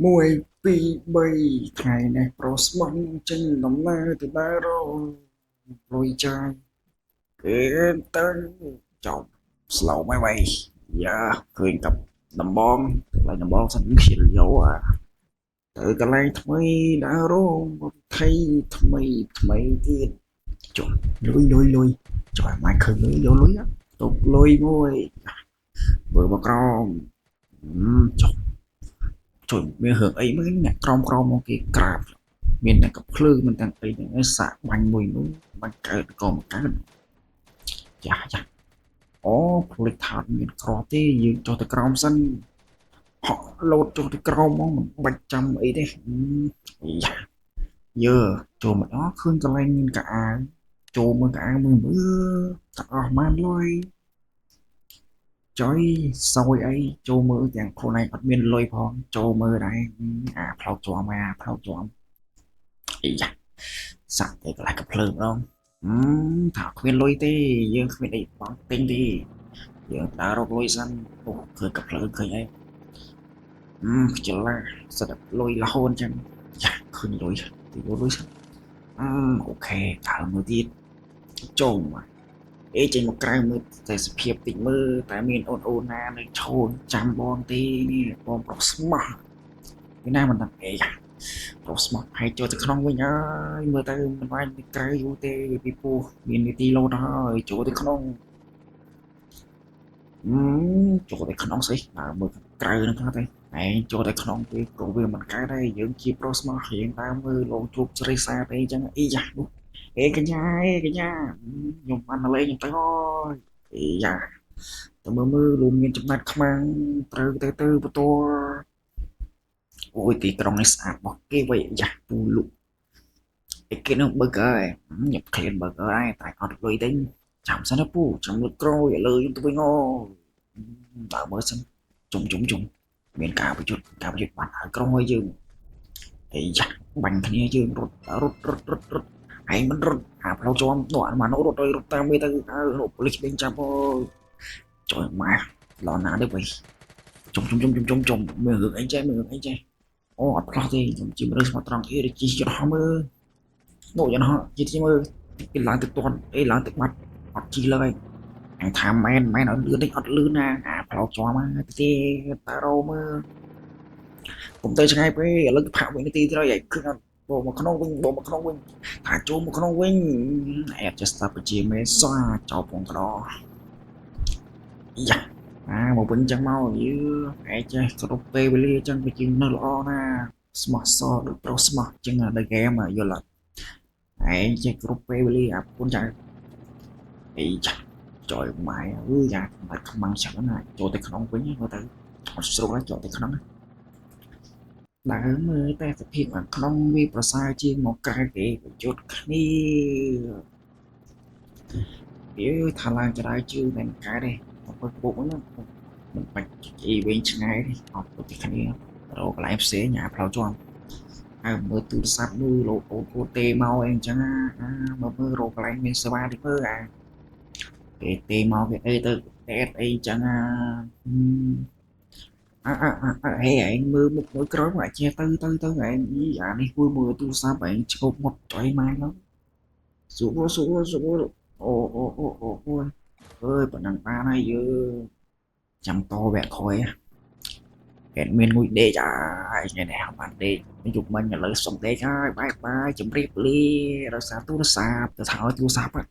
មួយពីរបីថ្ងៃនេះប្រុសស្មន់ចេញដំណើរទៅដើររលុយចាយគេទៅចប់ស្លោไม่ไหวយ៉ាឃើញกับដំបងកន្លែងដំបងសិនខ្ជិលយោទៅកន្លែងថ្មីដើររថៃថ្មីថ្មីទៀតចុះលុយចុះមិនឃើញលុយយកលុយទុកលុយមួយមើលមកក្រោមចុះជួយមានរឿងអីមើលអ្នកក្រមមកគេក្រាបមានតែកំភ្លើមិនទាំងអីហ្នឹងសាក់បាញ់មួយនោះបាញ់កើតក៏មិនកើតចាអូផ្លិចថាមានក្រទេយើងចុះទៅក្រោមសិនហក់លោតចុះទៅក្រោមមកមិនបាច់ចាំអីទេយ៉ាយើចូលមកដល់ឃើញកន្លែងមានកៅអៅចូលមើលកៅអៅមើលទាំងអស់ម៉ានលុយចុយសយអីចូលមើលទាំងខ្លួនឯងអត់មានលុយផងចូលមើលដែរផ្លោកជាប់ផ្លោកជាប់អីយ៉ាសាក់ទៅកន្លែងកំភ្លើងម្ដងថាគ្មានលុយទេយើងគ្មានអីបងទិញទេយើងដើររកលុយសិនអូឃើញកំភ្លើងឃើញអីខ្ជិលណាស់សិតលុយរហូតអញ្ចឹងយ៉ាឃើញលុយទៅយកលុយសិនអូខេដើរមើលទៀតចូលមកអេចេញមកក្រៅមើលតែសភាពតិចមើលតែមានអូនណានៅឈរចាំបងទេនេះបងប្រុសស្មោះពីណាមិនដឹងអីយ៉ាប្រុសស្មោះហើយចូលទៅក្នុងវិញអើយមើលទៅមិនបាច់ទៅក្រៅយូរទេពីព្រោះមាននីតិលោតហើយចូលទៅក្នុងចូលទៅក្នុងស្អីដើរមើលក្រៅហ្នឹងគាត់ទេឯងចូលទៅក្នុងពេលព្រោះវាមិនកើតទេយើងជាប្រុសស្មោះរៀងដើរមើលលោកជួបជ្រៃសាទេអញ្ចឹងអីយ៉ានោះកញ្ញាខ្ញុំបានមកលេងខ្ញុំទៅអើយអីយ៉ាទៅមើលលោកមានចំណាត់ខ្មាំងត្រូវទៅបន្ទាល់អូយទីក្រុងនេះស្អាតបោះគេវិញយ៉ាពូលុកអីគេនឹងបើកហើយខ្ញុំឃ្លានបើកហើយតែអត់លុយទេចាំសិនណាពូចាំលុយក្រោយឥឡូវខ្ញុំទៅវិញអូតើមើលសិនជុំមានការប្រយុទ្ធបាត់ហើយក្រុងហើយយើងអីយ៉ាបាញ់គ្នាយើងរត់ឯងមិនរត់ផ្លូវជាប់ដកអានោះរត់តាមវាទៅរត់ប៉ូលីសដេញចាប់អូយជួយម៉ែឡណាទៅវិញជុំមើលរឿងអីចេះអូអត់ផ្លោះទេខ្ញុំជិះរើស្មោះត្រង់អីជិះចរហមើលនោះយ៉ាងហោះជិះមើលគេឡើងទៅទាន់អីឡើងទៅបាត់អត់ជិះលើអញថាមែនអត់លឿនទេអត់លឿនណាផ្លោះជាប់មកទេតារោមើលผมទៅឆ្ងាយពេកឥឡូវផាក់វិញនាទីទៀតហើយគឺបោមកក្នុងវិញថាចូលមកក្នុងវិញអែតចេះស្ដាប់ជាមេសោះចោលផងក្តោយ៉ាមកវិញចឹងមកយឺឯចេះគ្រប់ពេលវេលាចឹងវាជានៅល្អណាស្មោះសរដូចប្រុសស្មោះចឹងដល់ហ្គេមយល់អត់ឯងចេះគ្រប់ពេលវេលាអាពុនចាអីចាចយម៉ែយ៉ាមិនខ្មាំងចឹងណាចូលទៅក្នុងវិញទៅអត់ស្រួលចូលទៅក្នុងដើរមើលតែសភាពខាងក្នុងវាប្រសើរជាងមកក្រៅគេប្រយុទ្ធគ្នាវាថាឡើងចរាជឿតែមិនកើតទេពុកហ្នឹងមិនបាច់អីវិញឆ្ងាយទេអត់ទៅទីគ្នារកកន្លែងផ្សេងផ្លូវជាប់ហើយមើលទូរស័ព្ទមើលលោកអូនគួរទេមកអីអញ្ចឹងមើលរកកន្លែងមានសេវាតិចមើលគេទេមកគេអីទៅតែអីអញ្ចឹងហេឯងមើលមុខមើលក្រោយមកចេះទៅឯងអានេះគួរមើលទូរស័ព្ទឯងឈប់មកចុយម៉ែហ្នឹងសួរអូអើយប៉ណ្ណឹងបានហើយយើងចាំតវគ្គក្រោយគេមានងុយដេកហើយថ្ងៃនេះបានដេកយប់មិញឥឡូវសុំដេកហើយបាយជម្រាបលារសារទូរស័ព្ទទៅថយទូរស័ព្ទ